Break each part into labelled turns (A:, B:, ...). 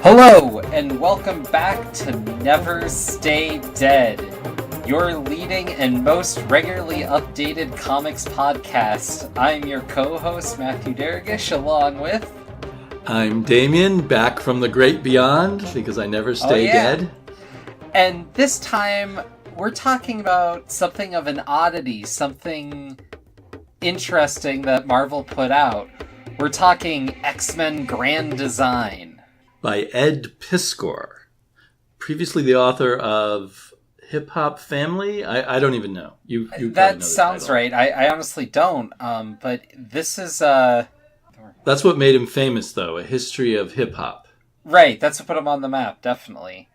A: Hello, and welcome back to Never Stay Dead, your leading and most regularly updated comics podcast. I'm your co-host, Matthew Dergish, along with...
B: I'm Damien, back from the great beyond, because I never stay dead.
A: And this time, we're talking about something of an oddity, something interesting that Marvel put out. We're talking X-Men Grand Design.
B: By Ed Piskor, previously the author of Hip Hop Family. I don't even know. You
A: that sounds right. I honestly don't. But this is
B: That's what made him famous, though. A history of hip hop.
A: Right. That's what put him on the map. Definitely.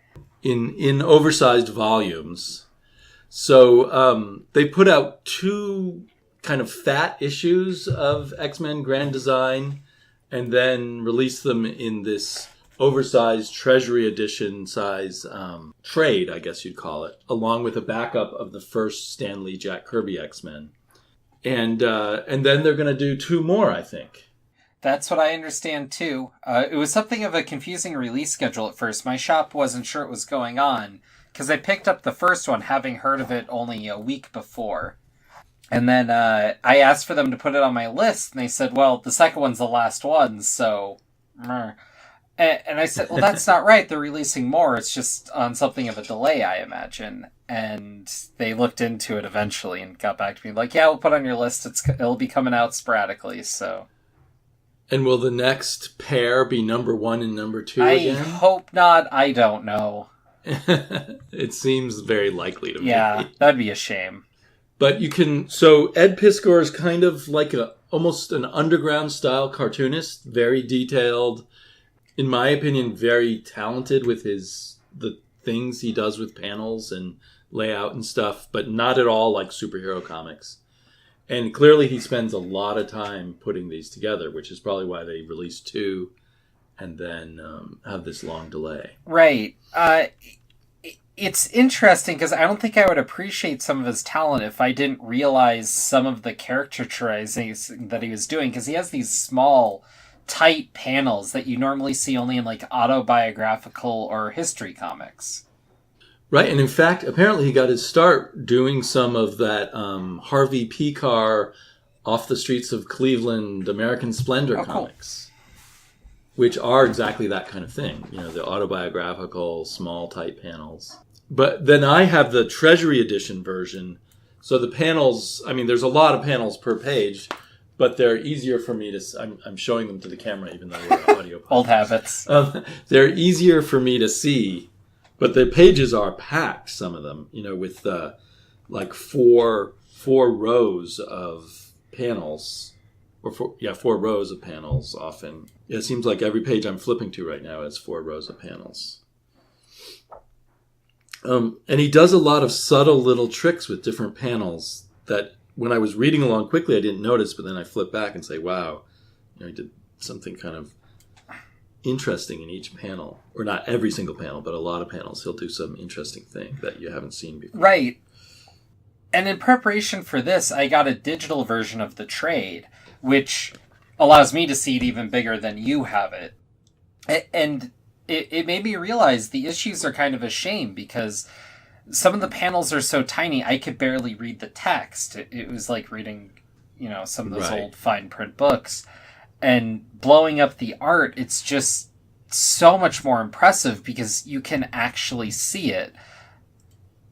B: In oversized volumes. So they put out two kind of fat issues of X-Men Grand Design, and then released them in this oversized Treasury Edition size trade, I guess you'd call it, along with a backup of the first Stan Lee Jack Kirby X-Men. And then they're going to do two more, I think.
A: That's what I understand, too. It was something of a confusing release schedule at first. My shop wasn't sure what was going on, because I picked up the first one, having heard of it only a week before. And then I asked for them to put it on my list, and they said, well, the second one's the last one, so... And I said, well, that's not right. They're releasing more. It's just on something of a delay, I imagine. And they looked into it eventually and got back to me like, yeah, we'll put it on your list. It'll be coming out sporadically, so...
B: And will the next pair be number 1 and number 2 again?
A: I hope not. I don't know.
B: It seems very likely to me.
A: Yeah, that'd be a shame.
B: But you can... So Ed Piskor is kind of like almost an underground style cartoonist. Very detailed. In my opinion, very talented with the things he does with panels and layout and stuff, but not at all like superhero comics. And clearly he spends a lot of time putting these together, which is probably why they released two and then have this long delay.
A: Right. It's interesting because I don't think I would appreciate some of his talent if I didn't realize some of the caricaturizing that he was doing, because he has these small, tight panels that you normally see only in like autobiographical or history comics.
B: Right, and in fact, apparently he got his start doing some of that Harvey Piskor off the streets of Cleveland American Splendor comics, which are exactly that kind of thing. You know, the autobiographical, small, tight panels. But then I have the Treasury Edition version. So the panels, I mean, there's a lot of panels per page, but they're easier for me to... I'm showing them to the camera, even though we're audio.
A: Old habits.
B: They're easier for me to see, but the pages are packed, some of them, you know, with like four rows of panels. Or four rows of panels often. Yeah, it seems like every page I'm flipping to right now has 4 rows of panels. And he does a lot of subtle little tricks with different panels that... When I was reading along quickly, I didn't notice, but then I flip back and say, wow, you know, he did something kind of interesting in each panel. Or not every single panel, but a lot of panels. He'll do some interesting thing that you haven't seen before.
A: Right. And in preparation for this, I got a digital version of the trade, which allows me to see it even bigger than you have it. And it made me realize the issues are kind of a shame, because... some of the panels are so tiny, I could barely read the text. It was like reading, you know, some of those old fine print books. And blowing up the art, it's just so much more impressive because you can actually see it.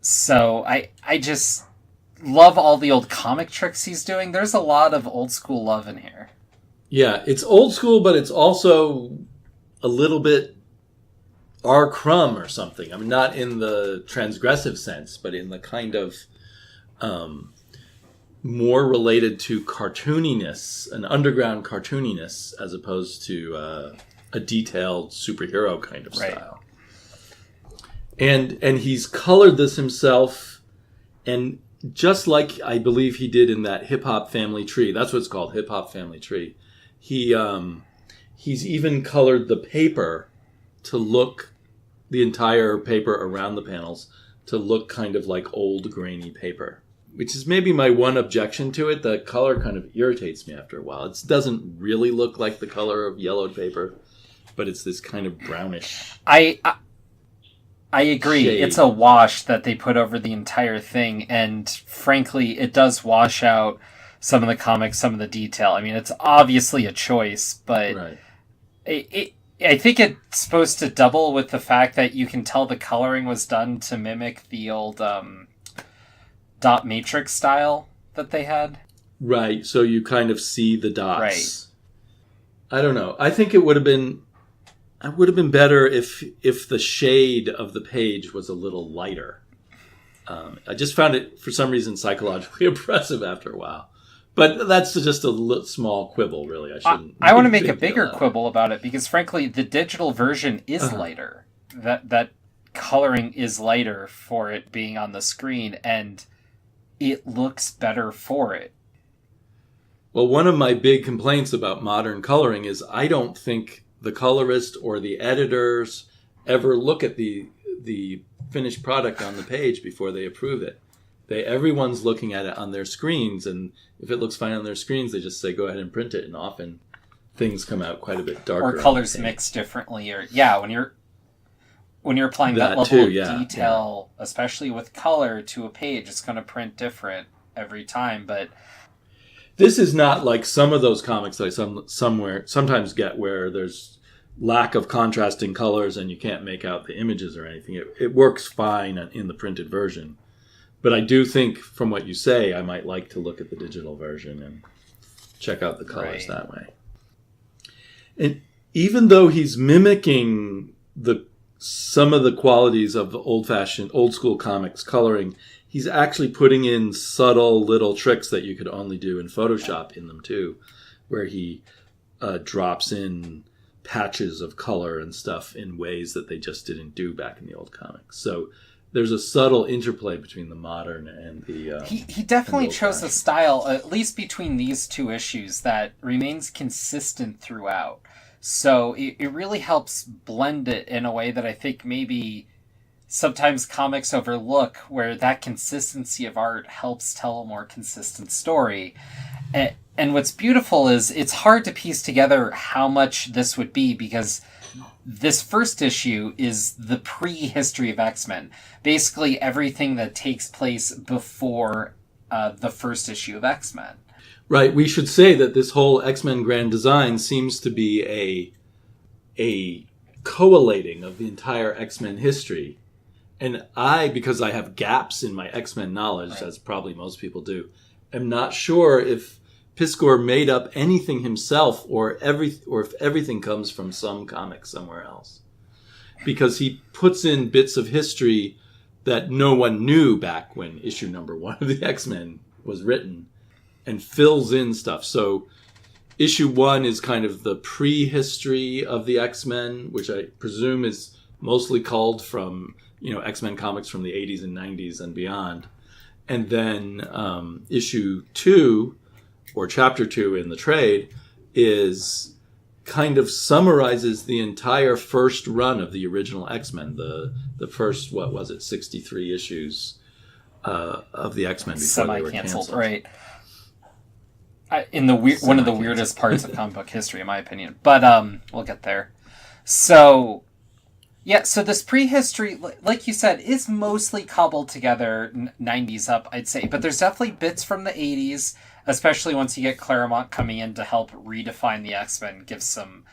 A: So I just love all the old comic tricks he's doing. There's a lot of old school love in here.
B: Yeah, it's old school, but it's also a little bit R. Crumb or something. I mean, not in the transgressive sense, but in the kind of more related to cartooniness, an underground cartooniness, as opposed to a detailed superhero kind of style. And he's colored this himself, and just like I believe he did in that Hip Hop Family Tree, that's what it's called, Hip Hop Family Tree. He's even colored the paper to look, the entire paper around the panels, to look kind of like old grainy paper. Which is maybe my one objection to it. The color kind of irritates me after a while. It doesn't really look like the color of yellowed paper. but it's this kind of brownish.
A: I agree.
B: Shade.
A: It's a wash that they put over the entire thing, and frankly, it does wash out some of the comics, some of the detail. I mean, it's obviously a choice, but
B: Right.
A: I think it's supposed to double with the fact that you can tell the coloring was done to mimic the old dot matrix style that they had.
B: Right, so you kind of see the dots.
A: Right.
B: I don't know. I think it would have been better if the shade of the page was a little lighter. I just found it, for some reason, psychologically oppressive after a while. But that's just a small quibble, really.
A: I want to make a bigger quibble about it because, frankly, the digital version is lighter. That coloring is lighter for it being on the screen, and it looks better for it.
B: Well, one of my big complaints about modern coloring is I don't think the colorist or the editors ever look at the finished product on the page before they approve it. Everyone's looking at it on their screens, and if it looks fine on their screens, they just say go ahead and print it, and often things come out quite a bit darker.
A: Or colors mix differently, or when you're applying that level of detail, especially with color to a page, it's going to print different every time. But
B: this is not like some of those comics that I sometimes get where there's lack of contrasting colors and you can't make out the images or anything. It works fine in the printed version. But I do think, from what you say, I might like to look at the digital version and check out the colors that way. And even though he's mimicking some of the qualities of the old school comics coloring, he's actually putting in subtle little tricks that you could only do in Photoshop in them too, where he drops in patches of color and stuff in ways that they just didn't do back in the old comics. So there's a subtle interplay between the modern and the...
A: He definitely chose a style, at least between these two issues, that remains consistent throughout. So it really helps blend it in a way that I think maybe sometimes comics overlook, where that consistency of art helps tell a more consistent story. And what's beautiful is it's hard to piece together how much this would be, because this first issue is the pre-history of X-Men. Basically everything that takes place before the first issue of X-Men.
B: Right. We should say that this whole X-Men Grand Design seems to be a collating of the entire X-Men history. And because I have gaps in my X-Men knowledge, as probably most people do, am not sure if Piskor made up anything himself or if everything comes from some comic somewhere else. Because he puts in bits of history that no one knew back when issue number 1 of the X-Men was written, and fills in stuff. So issue 1 is kind of the prehistory of the X-Men, which I presume is mostly culled from, X-Men comics from the 80s and 90s and beyond. And then issue 2, or chapter 2 in the trade, is kind of summarizes the entire first run of the original X-Men, the first, 63 issues of the X-Men before they were canceled.
A: Right. One of the weirdest parts of comic book history, in my opinion. But we'll get there. So this prehistory, like you said, is mostly cobbled together 90s up, I'd say. But there's definitely bits from the 80s, especially once you get Claremont coming in to help redefine the X-Men, give some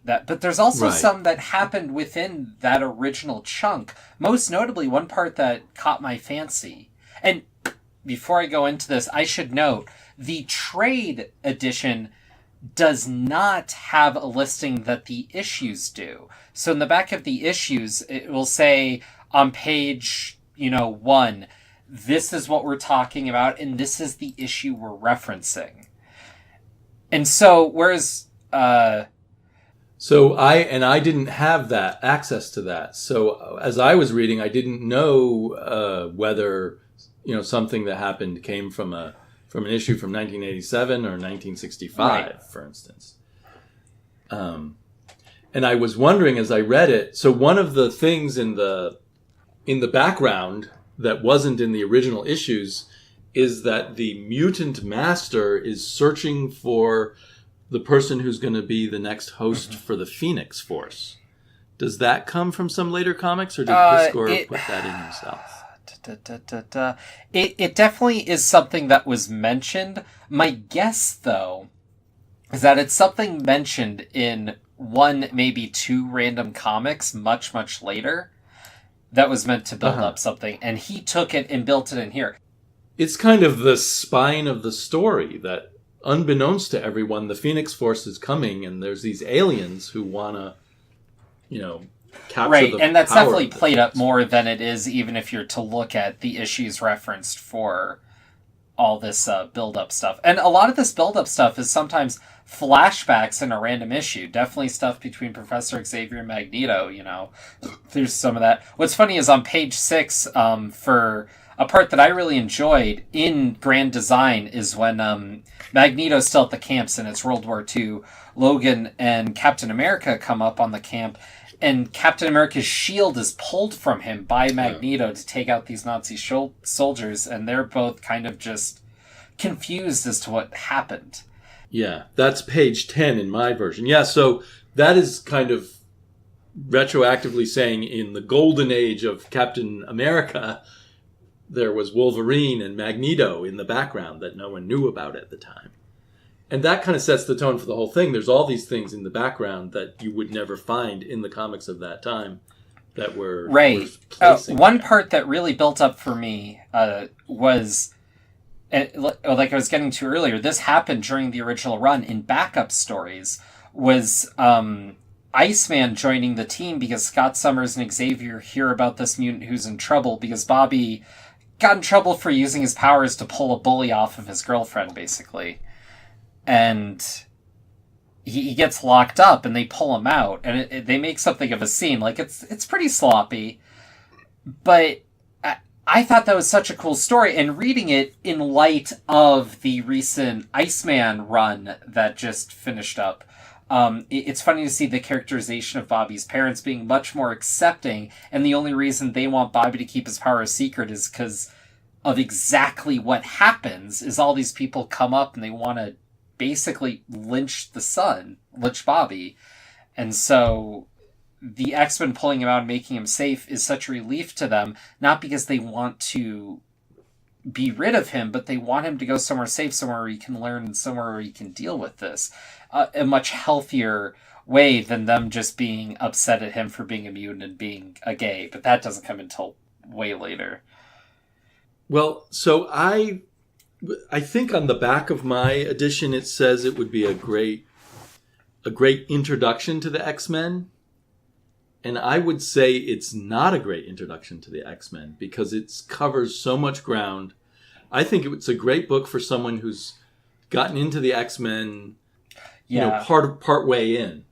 A: that. But there's also some that happened within that original chunk. Most notably, one part that caught my fancy. And before I go into this, I should note, the trade edition does not have a listing that the issues do. So in the back of the issues, it will say on page, 1, this is what we're talking about, and this is the issue we're referencing. And so, whereas...
B: So I didn't have that access to that. So as I was reading, I didn't know whether, something that happened came from an issue from 1987 or 1965, for instance. And I was wondering as I read it, so one of the things in the background that wasn't in the original issues is that the mutant master is searching for the person who's going to be the next host for the Phoenix Force. Does that come from some later comics, or did Piskor put that in himself?
A: It definitely is something that was mentioned. My guess, though, is that it's something mentioned in one, maybe two random comics much, much later that was meant to build up something, and he took it and built it in here.
B: It's kind of the spine of the story that, unbeknownst to everyone, the Phoenix Force is coming, and there's these aliens who want to, capture
A: right,
B: the
A: and that's
B: power
A: definitely
B: of the
A: played up
B: Phoenix
A: more than it is, even if you're to look at the issues referenced for all this build-up stuff. And a lot of this build-up stuff is sometimes flashbacks in a random issue. Definitely stuff between Professor Xavier and Magneto, There's some of that. What's funny is on page 6, for a part that I really enjoyed in Grand Design is when Magneto's still at the camps and it's World War II. Logan and Captain America come up on the camp, and Captain America's shield is pulled from him by Magneto to take out these Nazi soldiers, and they're both kind of just confused as to what happened.
B: Yeah, that's page 10 in my version. Yeah, so that is kind of retroactively saying in the golden age of Captain America, there was Wolverine and Magneto in the background that no one knew about at the time. And that kind of sets the tone for the whole thing. There's all these things in the background that you would never find in the comics of that time that were
A: right. One part that really built up for me was, like I was getting to earlier, this happened during the original run in backup stories, was Iceman joining the team because Scott Summers and Xavier hear about this mutant who's in trouble because Bobby got in trouble for using his powers to pull a bully off of his girlfriend, basically. And he gets locked up, and they pull him out, and they make something of a scene. Like, it's pretty sloppy, but I thought that was such a cool story, and reading it in light of the recent Iceman run that just finished up, it's funny to see the characterization of Bobby's parents being much more accepting, and the only reason they want Bobby to keep his power a secret is because of exactly what happens, is all these people come up and they want to basically lynch Bobby. And so the X-Men pulling him out and making him safe is such a relief to them, not because they want to be rid of him, but they want him to go somewhere safe, somewhere where he can learn, and somewhere where he can deal with this. A much healthier way than them just being upset at him for being a mutant and being a gay, but that doesn't come until way later.
B: Well, so I think on the back of my edition it says it would be a great introduction to the X-Men. And I would say it's not a great introduction to the X-Men because it covers so much ground. I think it's a great book for someone who's gotten into the X-Men, part way in,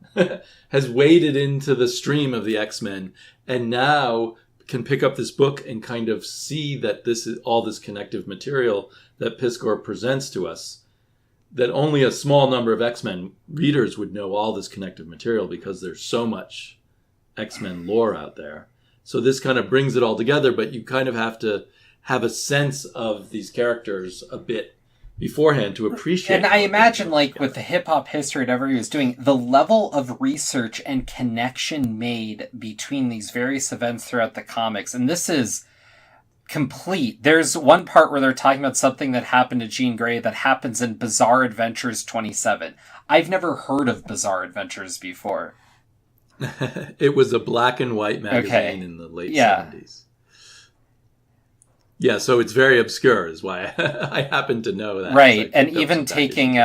B: has waded into the stream of the X-Men, and now can pick up this book and kind of see that this is all this connective material that Piskor presents to us, that only a small number of X-Men readers would know all this connective material because there's so much X-Men lore out there. So this kind of brings it all together, but you kind of have to have a sense of these characters a bit beforehand to appreciate.
A: And I imagine, with the hip-hop history, whatever he was doing, the level of research and connection made between these various events throughout the comics, and this is complete. There's one part where they're talking about something that happened to Jean Grey that happens in Bizarre Adventures 27. I've never heard of Bizarre Adventures before.
B: It was a black and white magazine in the late 70s. Yeah, so it's very obscure is why I happen to know that.
A: Right, and even taking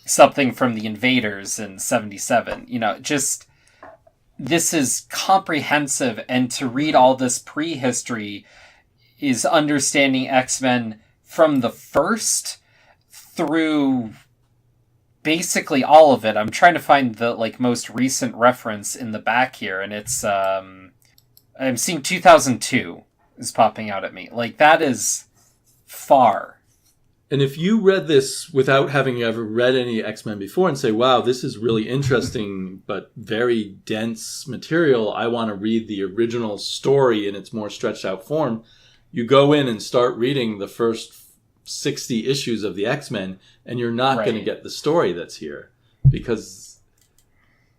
A: something from the Invaders in 77, just this is comprehensive, and to read all this prehistory is understanding X-Men from the first through basically all of it. I'm trying to find the most recent reference in the back here, and it's I'm seeing 2002 is popping out at me. That is far.
B: And if you read this without having ever read any X-Men before and say, wow, this is really interesting but very dense material, I want to read the original story in its more stretched out form, you go in and start reading the first 60 issues of the X-Men, and you're not going to get the story that's here, because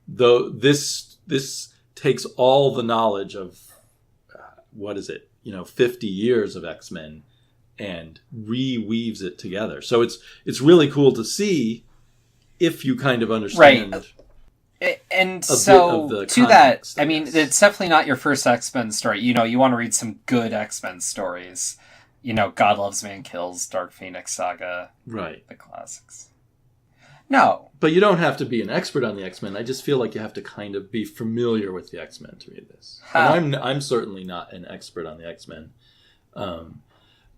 B: though this takes all the knowledge of 50 years of X-Men and reweaves it together. So it's really cool to see if you kind of understand.
A: And so to that, I mean, it's definitely not your first X-Men story. You want to read some good X-Men stories. God Loves Man Kills, Dark Phoenix Saga,
B: right?
A: The classics. No,
B: but you don't have to be an expert on the X-Men. I just feel like you have to kind of be familiar with the X-Men to read this. And I'm certainly not an expert on the X-Men.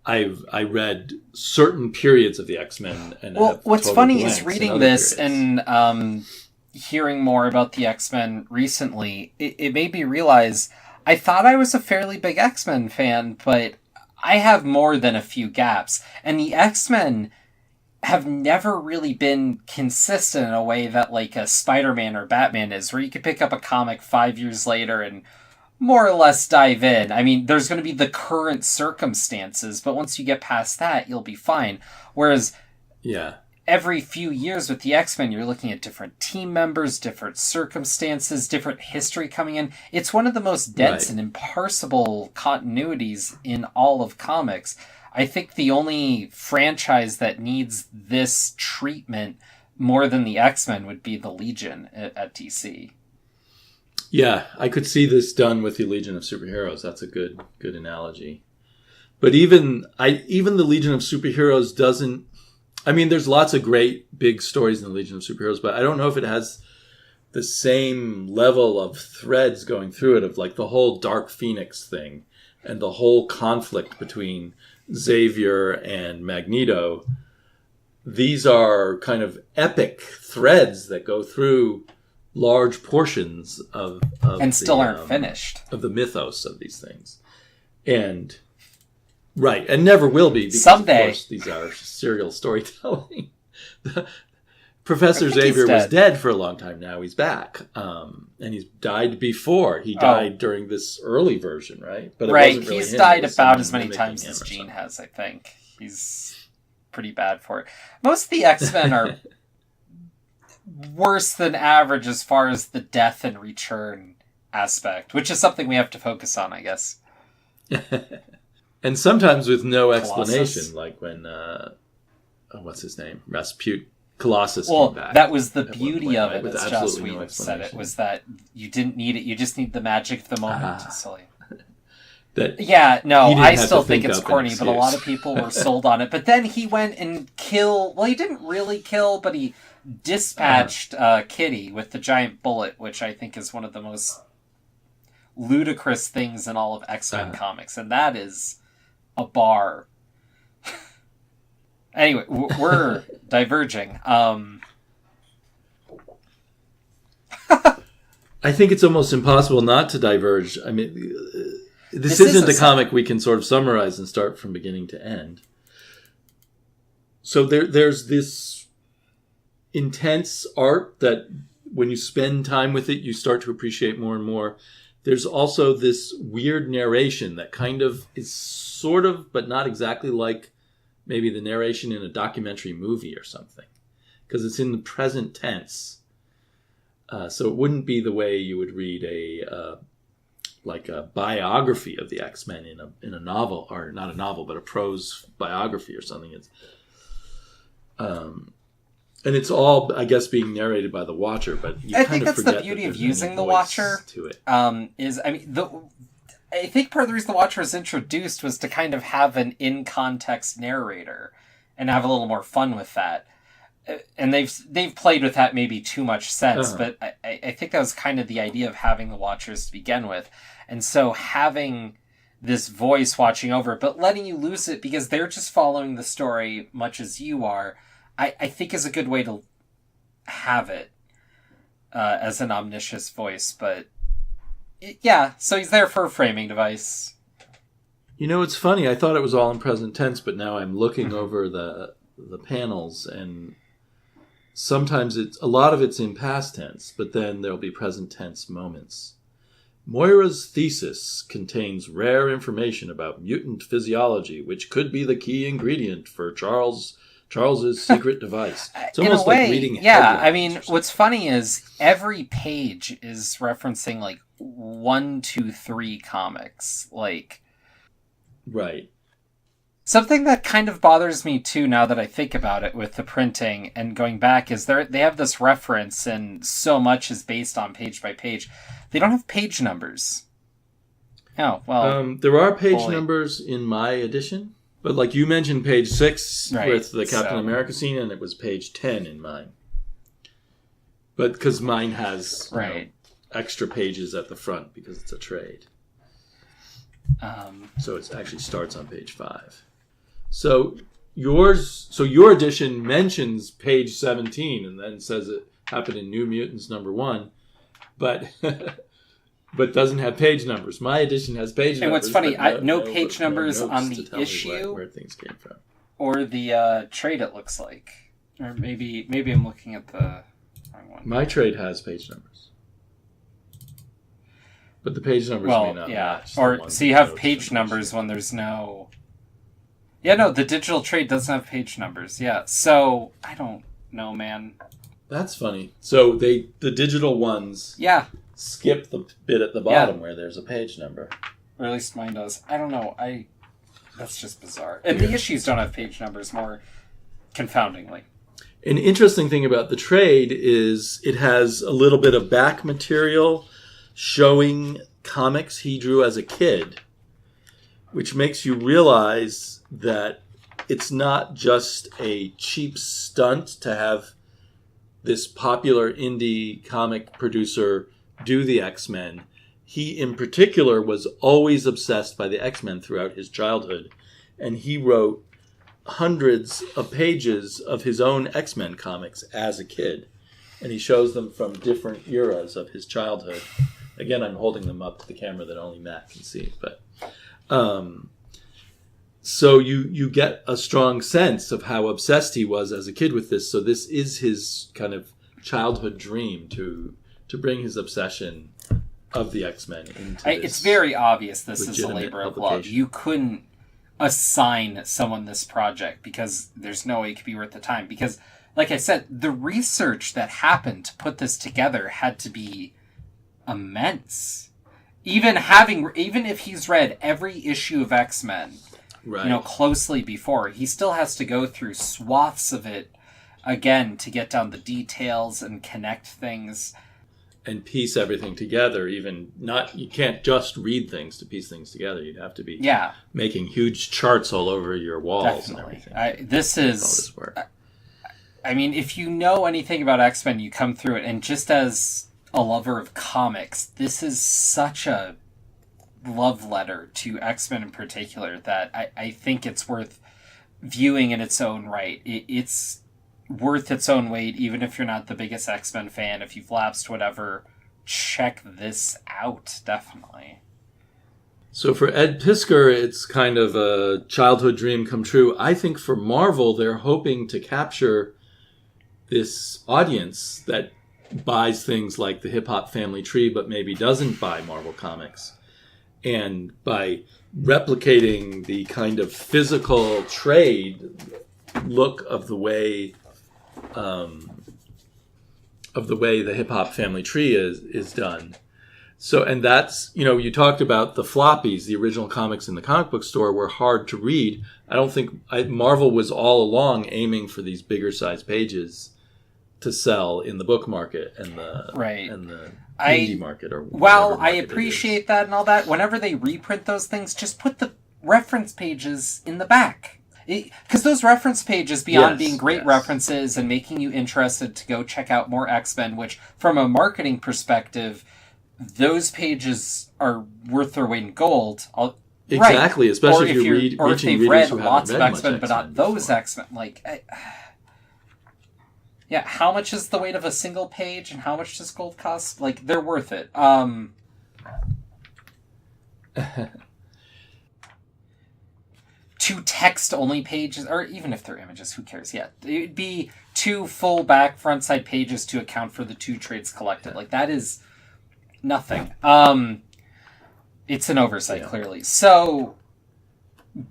B: I read certain periods of the X-Men, and
A: what's funny is reading this and hearing more about the X-Men recently. It made me realize I thought I was a fairly big X-Men fan, but I have more than a few gaps, and the X-Men have never really been consistent in a way that like a Spider-Man or Batman is, where you could pick up a comic 5 years later and more or less dive in. I mean, there's going to be the current circumstances, but once you get past that, you'll be fine. Whereas every few years with the X-Men, you're looking at different team members, different circumstances, different history coming in. It's one of the most dense and imparsible continuities in all of comics. I think the only franchise that needs this treatment more than the X-Men would be the Legion at DC.
B: Yeah, I could see this done with the Legion of Superheroes. That's a good analogy. But even the Legion of Superheroes doesn't... I mean, there's lots of great big stories in the Legion of Superheroes, but I don't know if it has the same level of threads going through it, of like the whole Dark Phoenix thing and the whole conflict between Xavier and Magneto. These are kind of epic threads that go through large portions of
A: and still aren't finished,
B: of the mythos of these things, and never will be, because
A: someday,
B: of course, these are serial storytelling. Professor Xavier was dead for a long time. Now he's back, and he's died before. He died during this early version, right? But
A: he's died about as many times as Jean has. I think he's pretty bad for it. Most of the X-Men are worse than average as far as the death and return aspect, which is something we have to focus on, I guess.
B: And sometimes with no explanation, like when what's his name, Colossus came back.
A: That was the beauty of it, as Joss Whedon said it, was that you didn't need it, you just need the magic of the moment to sell you. I still think it's corny, but a lot of people were sold on it. But then he went and he didn't really kill, but he dispatched Kitty with the giant bullet, which I think is one of the most ludicrous things in all of X-Men comics, and that is a bar. Anyway, we're diverging.
B: I think it's almost impossible not to diverge. I mean, this isn't a comic we can sort of summarize and start from beginning to end. So there's this intense art that when you spend time with it, you start to appreciate more and more. There's also this weird narration that kind of is sort of, but not exactly like maybe the narration in a documentary movie or something, because it's in the present tense. So it wouldn't be the way you would read a biography of the X-Men in a novel, or not a novel, but a prose biography or something. It's and it's all, I guess, being narrated by the Watcher, but
A: I think that's the beauty of using the Watcher.
B: To it.
A: I think part of the reason the Watcher was introduced was to kind of have an in-context narrator and have a little more fun with that. And they've played with that maybe too much since, but I think that was kind of the idea of having the Watchers to begin with. And so having this voice watching over it, but letting you lose it because they're just following the story much as you are, I think is a good way to have it as an omniscious voice. But so he's there for a framing device.
B: You know, it's funny. I thought it was all in present tense, but now I'm looking over the panels, and sometimes a lot of it's in past tense, but then there'll be present tense moments. Moira's thesis contains rare information about mutant physiology, which could be the key ingredient for Charles's secret device. It's almost
A: in a way,
B: like reading
A: yeah. I
B: headlines
A: mean,
B: or something.
A: what's funny is every page is referencing like 1, 2, 3 comics. Like,
B: Right.
A: something that kind of bothers me too, now that I think about it, with the printing and going back, is they have this reference, and so much is based on page by page. They don't have page numbers. Oh well,
B: There are page
A: boy.
B: numbers in my edition, but like you mentioned, page 6
A: Right,
B: with the Captain
A: so-
B: America scene, and it was page 10 in mine. But because mine has
A: right.
B: extra pages at the front because it's a trade, so it actually starts on page 5. So your edition mentions page 17 and then says it happened in New Mutants #1, but but doesn't have page numbers. My edition has page numbers.
A: And what's funny,
B: but
A: no page numbers
B: notes
A: on
B: to
A: the
B: tell me
A: issue
B: where things came from.
A: or the trade. It looks like, or maybe I'm looking at the wrong one.
B: My trade has page numbers, but the page numbers may not match.
A: Or so you have page numbers when there's no. Yeah, no, the digital trade doesn't have page numbers. Yeah, so I don't know, man.
B: That's funny. So the digital ones
A: Yeah,
B: skip the bit at the bottom where there's a page number.
A: or at least mine does. I don't know. That's just bizarre. And the issues don't have page numbers, more confoundingly.
B: An interesting thing about the trade is it has a little bit of back material showing comics he drew as a kid, which makes you realize that it's not just a cheap stunt to have this popular indie comic producer do the X-Men. He, in particular, was always obsessed by the X-Men throughout his childhood, and he wrote hundreds of pages of his own X-Men comics as a kid, and he shows them from different eras of his childhood. Again, I'm holding them up to the camera that only Matt can see, but so you get a strong sense of how obsessed he was as a kid with this. So this is his kind of childhood dream to bring his obsession of the X-Men into this.
A: It's very obvious this is a
B: legitimate
A: labor of love.
B: publication.
A: You couldn't assign someone this project because there's no way it could be worth the time. Because, like I said, the research that happened to put this together had to be immense. Even if he's read every issue of X-Men,
B: Right.
A: closely before, he still has to go through swaths of it again to get down the details and connect things.
B: And piece everything together. You can't just read things to piece things together. You'd have to be making huge charts all over your walls
A: Definitely.
B: and everything. All this work.
A: I mean, if you know anything about X-Men, you come through it, and just as a lover of comics, this is such a love letter to X-Men in particular that I think it's worth viewing in its own right. It's worth its own weight, even if you're not the biggest X-Men fan. If you've lapsed, whatever, check this out, definitely.
B: So for Ed Piskor, it's kind of a childhood dream come true. I think for Marvel, they're hoping to capture this audience that buys things like the Hip Hop Family Tree, but maybe doesn't buy Marvel Comics. And by replicating the kind of physical trade look of the way the Hip Hop Family Tree is done. So, and that's, you talked about the floppies, the original comics in the comic book store were hard to read. I don't think Marvel was all along aiming for these bigger size pages to sell in the book market and the indie market.
A: While I appreciate that and all that, whenever they reprint those things, just put the reference pages in the back. Because those reference pages, beyond being great references and making you interested to go check out more X-Men, which, from a marketing perspective, those pages are worth their weight in gold.
B: Exactly, especially
A: if they've read lots of X-Men, but not those X-Men. How much is the weight of a single page, and how much does gold cost? They're worth it. Two text-only pages, or even if they're images, who cares? Yeah, it'd be 2 full back, front side pages to account for the 2 trades collected. That is nothing. It's an oversight, clearly. So,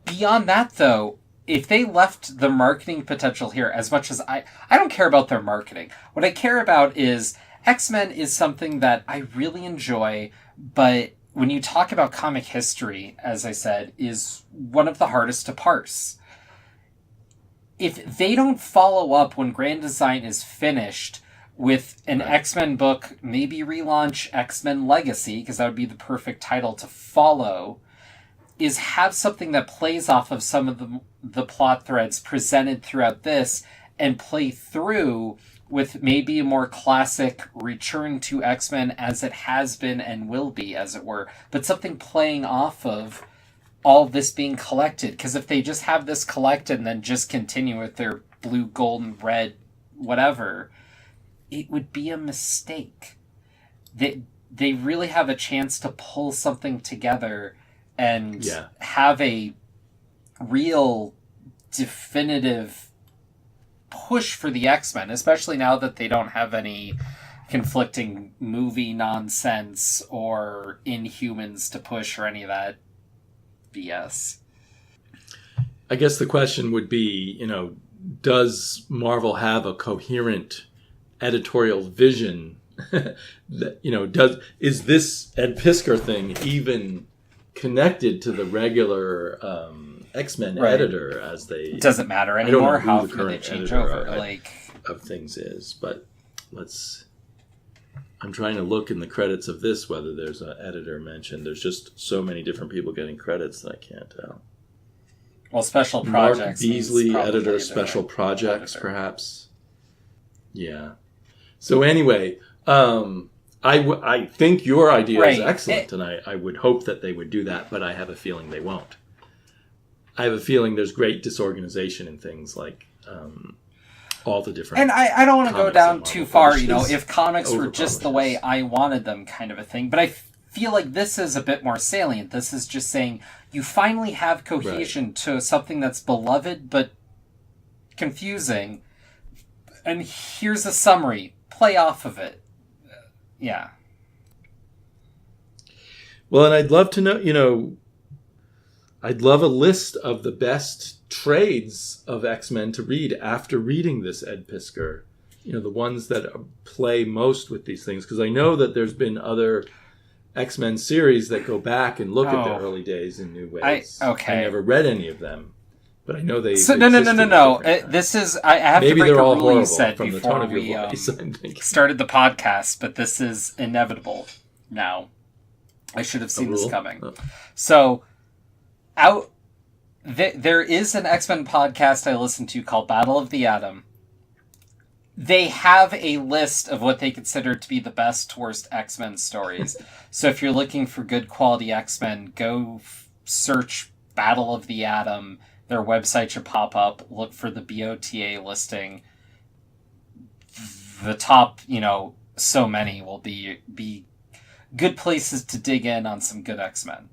A: beyond that, though, if they left the marketing potential here, as much as I don't care about their marketing. What I care about is X-Men is something that I really enjoy, but when you talk about comic history, as I said, is one of the hardest to parse. If they don't follow up when Grand Design is finished with an X-Men book, maybe relaunch X-Men Legacy, because that would be the perfect title to follow, is have something that plays off of some of the plot threads presented throughout this and play through with maybe a more classic return to X-Men as it has been and will be, as it were, but something playing off of all this being collected. Because if they just have this collected and then just continue with their blue, gold, and red, whatever, it would be a mistake. They really have a chance to pull something together and have a real definitive push for the X-Men, especially now that they don't have any conflicting movie nonsense or Inhumans to push or any of that BS.
B: I guess the question would be, does Marvel have a coherent editorial vision? Is this Ed Piskor thing even connected to the regular X-Men editor as they...
A: It doesn't matter anymore how
B: the
A: they change over.
B: Of things is, but I'm trying to look in the credits of this whether there's an editor mentioned. There's just so many different people getting credits that I can't tell.
A: Well, special projects.
B: Mark Beasley, editor, special projects, perhaps. Yeah. So anyway, I think your idea is excellent, and I would hope that they would do that, but I have a feeling they won't. I have a feeling there's great disorganization in things like all the different...
A: And I don't want to go down too far, if comics were just the way I wanted them kind of a thing, but I feel like this is a bit more salient. This is just saying you finally have cohesion to something that's beloved but confusing, and here's a summary. Play off of it. Yeah.
B: Well, and I'd love to know, I'd love a list of the best trades of X-Men to read after reading this Ed Piskor. The ones that play most with these things. Because I know that there's been other X-Men series that go back and look at their early days in new ways. I never read any of them. But I know they... So,
A: no. This is... I have
B: Maybe
A: to break
B: they're
A: a
B: all
A: rule you
B: horrible
A: said
B: from the
A: before
B: tone of your
A: we
B: voice,
A: started the podcast, but this is inevitable now. I should have seen this coming. Oh. So, there is an X-Men podcast I listen to called Battle of the Atom. They have a list of what they consider to be the best, worst X-Men stories. So if you're looking for good quality X-Men, go search Battle of the Atom. Their website should pop up. Look for the BOTA listing. The top, so many will be good places to dig in on some good X-Men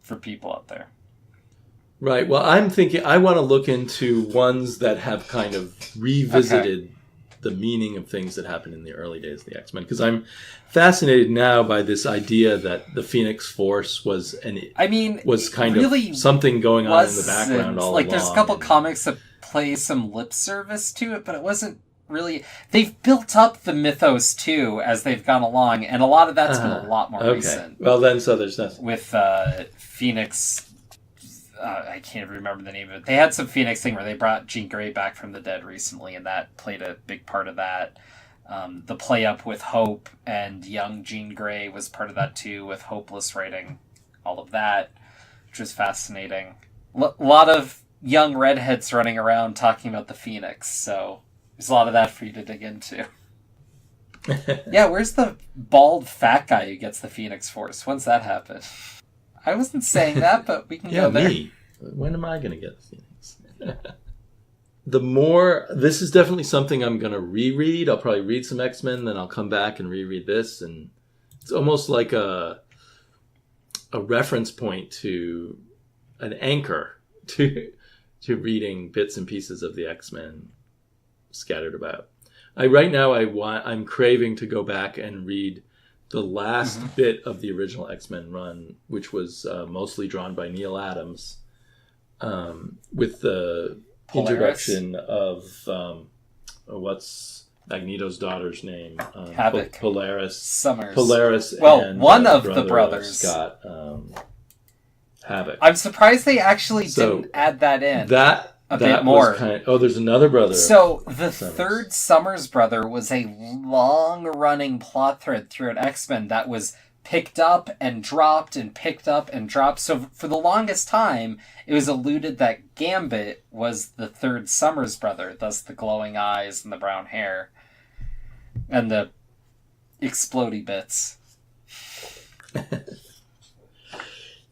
A: for people out there.
B: Right. Well, I'm thinking I want to look into ones that have kind of revisited the meaning of things that happened in the early days of the X-Men. Because I'm fascinated now by this idea that the Phoenix Force was kind really of something going on in the background all along.
A: There's a couple comics that play some lip service to it, but it wasn't really... They've built up the mythos, too, as they've gone along, and a lot of that's been a lot more recent.
B: Well, then, so there's nothing.
A: With Phoenix... I can't remember the name of it. They had some Phoenix thing where they brought Jean Grey back from the dead recently, and that played a big part of that. The play up with Hope and young Jean Grey was part of that too, with Hopeless writing all of that, which was fascinating. A lot of young redheads running around talking about the Phoenix, so there's a lot of that for you to dig into. Yeah, where's the bald fat guy who gets the Phoenix Force? When's that happen? I wasn't saying that, but we can go there.
B: Me. When am I going to get the Phoenix? This is definitely something I'm going to reread. I'll probably read some X-Men, then I'll come back and reread this. And it's almost like a reference point to an anchor to reading bits and pieces of the X-Men scattered about. Right now I'm craving to go back and read the last
A: Mm-hmm.
B: bit of the original X-Men run, which was mostly drawn by Neil Adams, with the
A: Polaris?
B: introduction of what's Magneto's daughter's name?
A: Havoc.
B: Polaris.
A: Summers.
B: Polaris.
A: Well,
B: and
A: one of
B: brother
A: the brothers.
B: Scott Havoc.
A: I'm surprised they actually didn't add that in. A bit more.
B: There's another brother.
A: So the third Summers brother was a long-running plot thread throughout X-Men that was picked up and dropped and picked up and dropped. So for the longest time, it was alluded that Gambit was the third Summers brother, thus the glowing eyes and the brown hair and the explodey bits.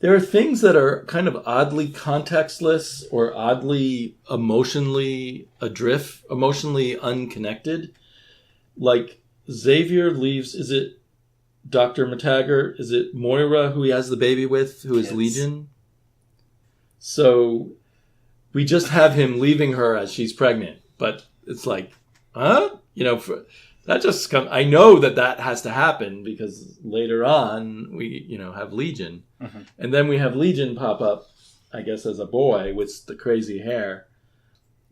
B: There are things that are kind of oddly contextless or oddly emotionally adrift, emotionally unconnected. Like Xavier leaves, is it Dr. McTaggart? Is it Moira who he has the baby with, who is Legion? So we just have him leaving her as she's pregnant. But it's like, huh? That just I know that has to happen because later on we, have Legion. Mm-hmm. And then we have Legion pop up, I guess, as a boy with the crazy hair.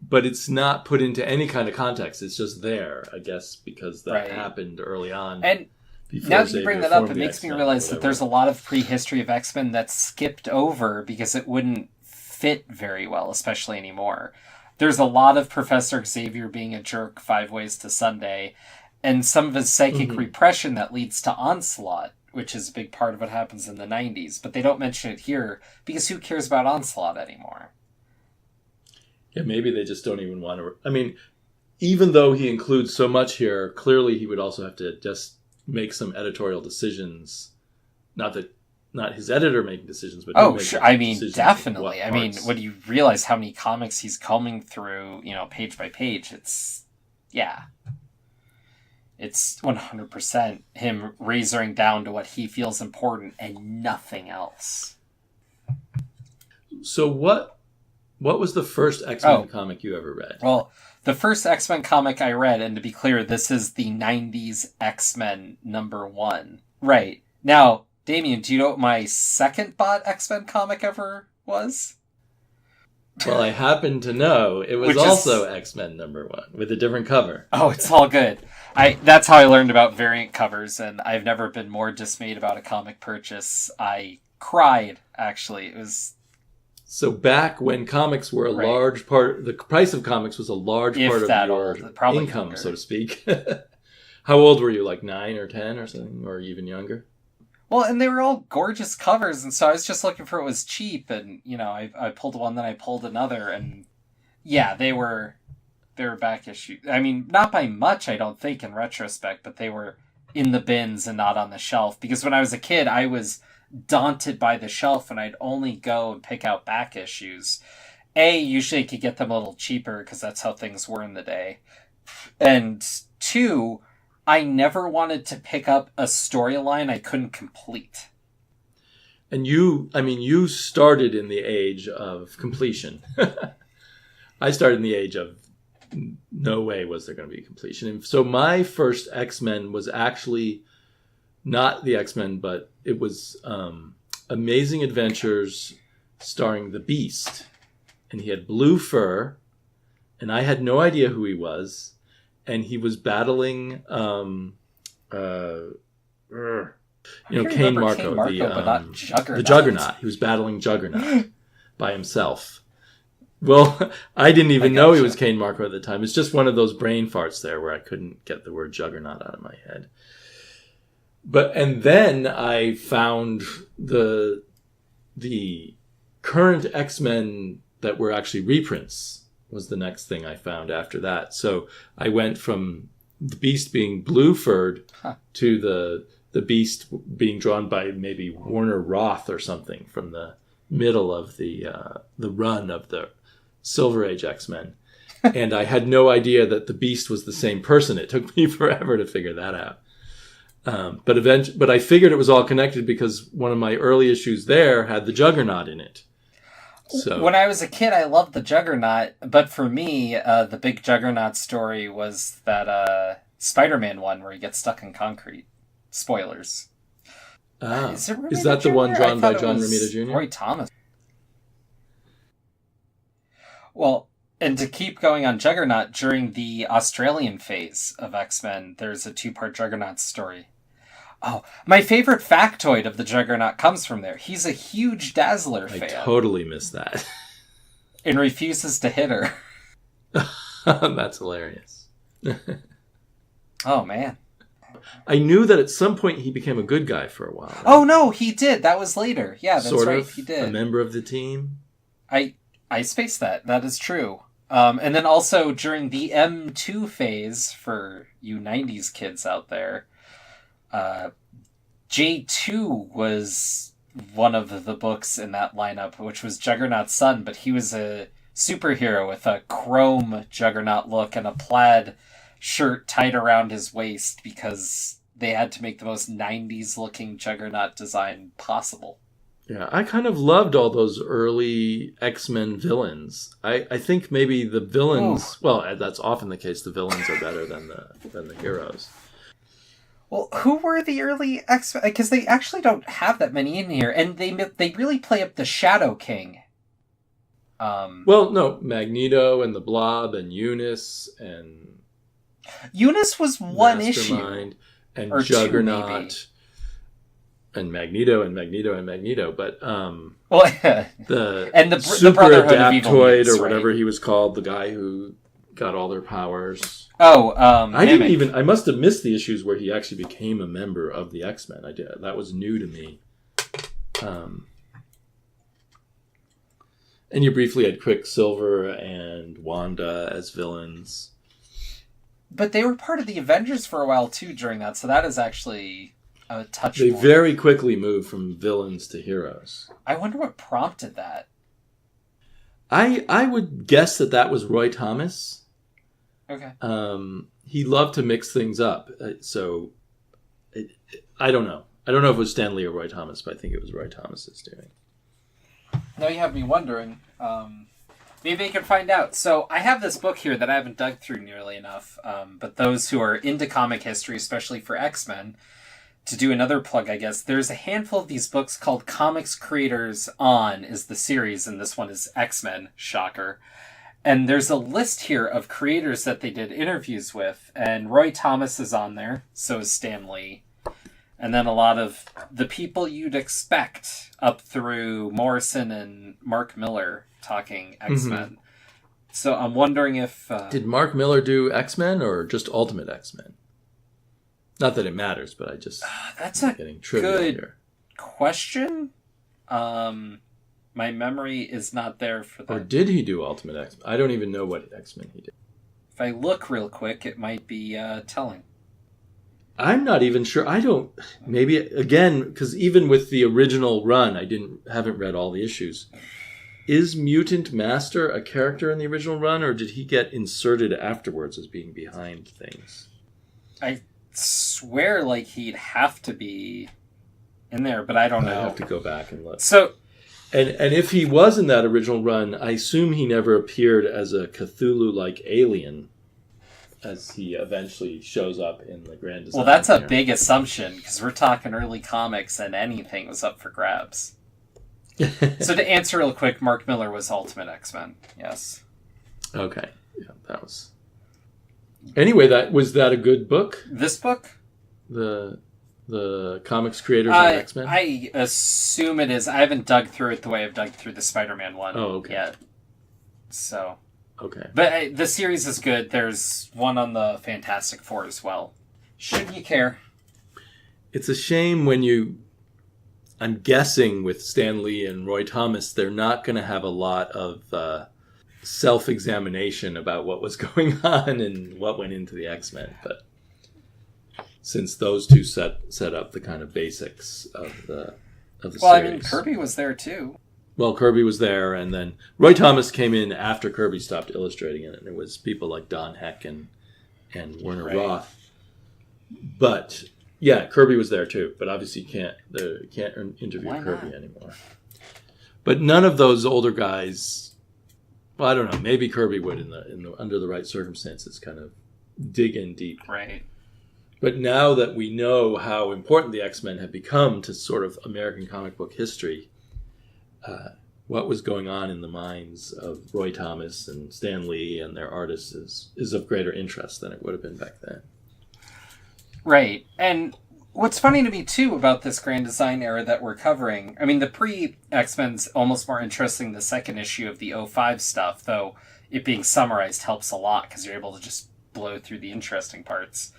B: But it's not put into any kind of context. It's just there, I guess, because that happened early on.
A: And now that you bring that up, it makes me realize that there's a lot of prehistory of X-Men that's skipped over because it wouldn't fit very well, especially anymore. There's a lot of Professor Xavier being a jerk 5 Ways to Sunday, and some of his psychic repression that leads to Onslaught, which is a big part of what happens in the 90s. But they don't mention it here because who cares about Onslaught anymore?
B: Yeah, maybe they just don't even want to... I mean, even though he includes so much here, clearly he would also have to just make some editorial decisions. Not his editor making decisions, but...
A: Oh, sure. I mean, definitely. I mean, when you realize how many comics he's combing through, page by page, it's... Yeah. It's 100% him razoring down to what he feels important and nothing else.
B: So what was the first X-Men comic you ever read?
A: Well, the first X-Men comic I read, and to be clear, this is the 90s X-Men #1. Right. Now, Damien, do you know what my second bought X-Men comic ever was?
B: Well, I happen to know it was also X-Men #1 with a different cover.
A: Oh, it's all good. That's how I learned about variant covers, and I've never been more dismayed about a comic purchase. I cried, actually. It was...
B: So back when comics were a large part... The price of comics was a large part of your income, younger. So to speak. How old were you? Like 9 or 10 or something? Or even younger?
A: Well, and they were all gorgeous covers, and so I was just looking for what was cheap, and, I pulled one, then I pulled another, and yeah, they were back issue. I mean, not by much, I don't think, in retrospect, but they were in the bins and not on the shelf, because when I was a kid, I was daunted by the shelf, and I'd only go and pick out back issues. Usually I could get them a little cheaper, because that's how things were in the day, and 2... I never wanted to pick up a storyline I couldn't complete.
B: And you started in the age of completion. I started in the age of no way was there going to be completion. And so my first X-Men was actually not the X-Men, but it was Amazing Adventures starring the Beast. And he had blue fur, and I had no idea who he was. And he was battling, Kane Marco, the Juggernaut. He was battling Juggernaut by himself. Well, I didn't even know he was Kane Marco at the time. It's just one of those brain farts there where I couldn't get the word Juggernaut out of my head. And then I found the current X-Men that were actually reprints. Was the next thing I found after that. So I went from the Beast being blue-furred to the Beast being drawn by maybe Warner Roth or something from the middle of the run of the Silver Age X-Men. And I had no idea that the Beast was the same person. It took me forever to figure that out. But I figured it was all connected because one of my early issues there had the Juggernaut in it. So.
A: When I was a kid, I loved the Juggernaut, but for me, the big Juggernaut story was that Spider-Man one where he gets stuck in concrete. Spoilers.
B: Is that the one drawn by John Romita Jr.?
A: Roy Thomas. Well, and to keep going on Juggernaut, during the Australian phase of X-Men, there's a 2-part Juggernaut story. Oh, my favorite factoid of the Juggernaut comes from there. He's a huge Dazzler fan.
B: I totally missed that.
A: And refuses to hit her.
B: That's hilarious.
A: Oh, man.
B: I knew that at some point he became a good guy for a while. Right?
A: Oh, no, he did. That was later. Yeah, that's
B: sort
A: right.
B: Of
A: He did.
B: A member of the team.
A: I spaced that. That is true. And then also during the M2 phase, for you 90s kids out there, J2 was one of the books in that lineup, which was Juggernaut's son, but he was a superhero with a chrome Juggernaut look and a plaid shirt tied around his waist because they had to make the most 90s looking Juggernaut design possible.
B: Yeah, I kind of loved all those early X-Men villains. I think maybe the villains, well, that's often the case, the villains are better than the heroes.
A: Well, who were the early X-Men? Because they actually don't have that many in here, and they really play up the Shadow King.
B: Well, no, Magneto and the Blob and Eunice and...
A: Eunice was one
B: Mastermind
A: issue.
B: And
A: or
B: Juggernaut.
A: Two,
B: and Magneto and Magneto and Magneto, but
A: well, yeah.
B: the
A: Super
B: Brotherhood
A: of Evil
B: Adaptoid
A: Mutants,
B: or whatever
A: right?
B: he was called, the guy who got all their powers.
A: Oh,
B: I must have missed the issues where he actually became a member of the X-Men. I did. That was new to me. And you briefly had Quicksilver and Wanda as villains.
A: But they were part of the Avengers for a while too during that, so that is actually a touch
B: They
A: point.
B: very quickly moved from villains to heroes.
A: I wonder what prompted that.
B: I would guess that was Roy Thomas.
A: Okay.
B: He loved to mix things up, so I don't know. I don't know if it was Stan Lee or Roy Thomas, but I think it was Roy Thomas's doing.
A: Now you have me wondering. Maybe I can find out. So I have this book here that I haven't dug through nearly enough, but those who are into comic history, especially for X-Men, to do another plug, I guess, there's a handful of these books called Comics Creators On is the series, and this one is X-Men, shocker. And there's a list here of creators that they did interviews with, and Roy Thomas is on there, so is Stan Lee. And then a lot of the people you'd expect up through Morrison and Mark Miller talking X-Men. Mm-hmm. So I'm wondering if...
B: Did Mark Miller do X-Men or just Ultimate X-Men? Not that it matters, but I just...
A: that's a
B: good
A: here. Question. My memory is not there for that.
B: Or did he do Ultimate X-Men? I don't even know what X-Men he did.
A: If I look real quick, it might be telling.
B: I'm not even sure. I don't... Maybe, again, because even with the original run, haven't read all the issues. Is Mutant Master a character in the original run, or did he get inserted afterwards as being behind things?
A: I swear like he'd have to be in there, but I don't know.
B: I have to go back and look.
A: So,
B: and if he was in that original run, I assume he never appeared as a Cthulhu-like alien, as he eventually shows up in the Grand Design.
A: Well, that's a big assumption, because we're talking early comics and anything was up for grabs. So to answer real quick, Mark Miller was Ultimate X-Men. Yes.
B: Okay. Yeah, that was... Anyway, was that a good book?
A: This book?
B: The Comics Creators of X-Men?
A: I assume it is. I haven't dug through it the way I've dug through the Spider-Man one yet. So...
B: Okay.
A: But the series is good. There's one on the Fantastic Four as well. Should you care?
B: It's a shame when you... I'm guessing with Stan Lee and Roy Thomas, they're not going to have a lot of self-examination about what was going on and what went into the X-Men. But since those two set up the kind of basics of the series.
A: Well, I mean, Kirby was there too.
B: Well, Kirby was there, and then Roy Thomas came in after Kirby stopped illustrating it, and it was people like Don Heck and Werner Roth. But yeah, Kirby was there too. But obviously, you can't interview Kirby anymore. But none of those older guys. Well, I don't know. Maybe Kirby would in the under the right circumstances, kind of dig in deep.
A: Right.
B: But now that we know how important the X-Men have become to sort of American comic book history, what was going on in the minds of Roy Thomas and Stan Lee and their artists is of greater interest than it would have been back then.
A: Right. And what's funny to me, too, about this Grand Design era that we're covering, I mean, the pre-X-Men's almost more interesting the second issue of the '05 stuff, though it being summarized helps a lot because you're able to just blow through the interesting parts.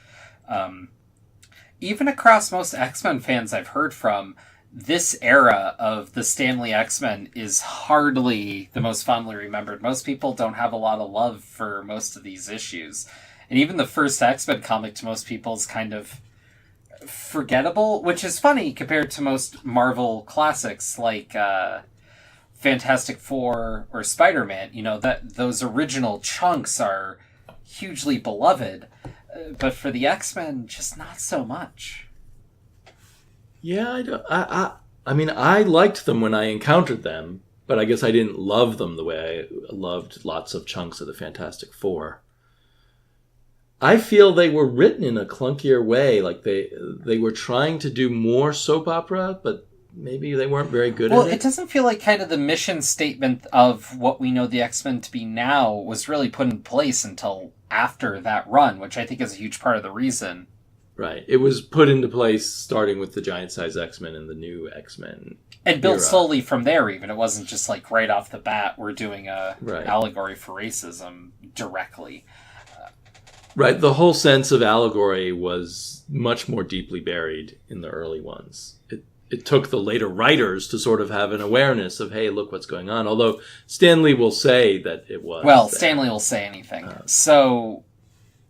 A: Even across most X-Men fans I've heard from, this era of the Stan Lee X-Men is hardly the most fondly remembered. Most people don't have a lot of love for most of these issues. And even the first X-Men comic to most people is kind of forgettable, which is funny compared to most Marvel classics like Fantastic Four or Spider-Man. You know, that those original chunks are hugely beloved. But for the X-Men, just not so much.
B: Yeah, I mean, I liked them when I encountered them, but I guess I didn't love them the way I loved lots of chunks of the Fantastic Four. I feel they were written in a clunkier way, like they were trying to do more soap opera, but maybe they weren't very good at it.
A: Well, it doesn't feel like kind of the mission statement of what we know the X-Men to be now was really put in place until after that run, which I think is a huge part of the reason.
B: Right. It was put into place starting with the Giant Size X-Men and the new X-Men.
A: And built slowly from there, even. It wasn't just like right off the bat, we're doing a allegory for racism directly.
B: Right. The whole sense of allegory was much more deeply buried in the early ones. It took the later writers to sort of have an awareness of, hey, look what's going on. Although Stan Lee will say that it was.
A: Well, Stan Lee will say anything.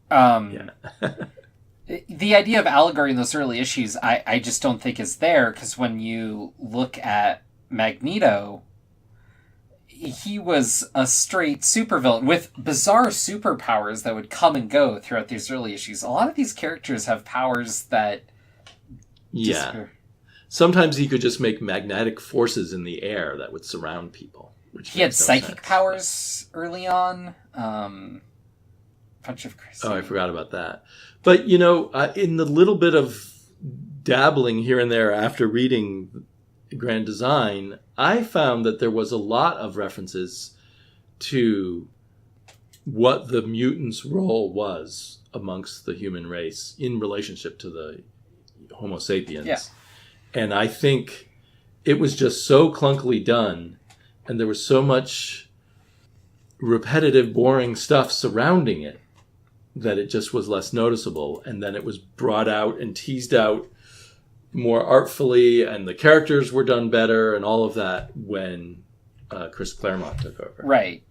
A: Yeah. The idea of allegory in those early issues, I just don't think is there, because when you look at Magneto, he was a straight supervillain with bizarre superpowers that would come and go throughout these early issues. A lot of these characters have powers that...
B: Sometimes he could just make magnetic forces in the air that would surround people.
A: He had psychic powers early on. Bunch of crazy...
B: Oh, I forgot about that. But, you know, in the little bit of dabbling here and there after reading Grand Design, I found that there was a lot of references to what the mutants' role was amongst the human race in relationship to the Homo sapiens.
A: Yeah.
B: And I think it was just so clunkily done, and there was so much repetitive, boring stuff surrounding it, that it just was less noticeable. And then it was brought out and teased out more artfully, and the characters were done better and all of that when Chris Claremont took over.
A: Right.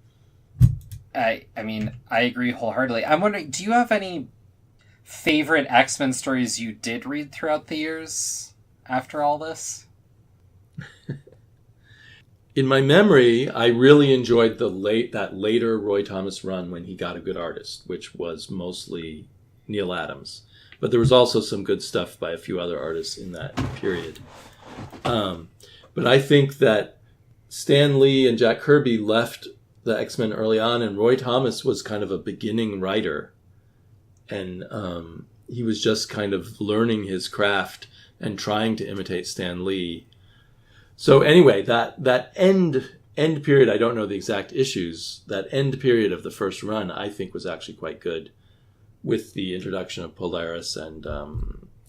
A: I mean, I agree wholeheartedly. I'm wondering, do you have any favorite X-Men stories you did read throughout the years after all this?
B: In my memory, I really enjoyed that later Roy Thomas run when he got a good artist, which was mostly Neil Adams. But there was also some good stuff by a few other artists in that period. But I think that Stan Lee and Jack Kirby left the X-Men early on, and Roy Thomas was kind of a beginning writer. And he was just kind of learning his craft and trying to imitate Stan Lee. So anyway, that end period, I don't know the exact issues, that end period of the first run, I think was actually quite good, with the introduction of Polaris and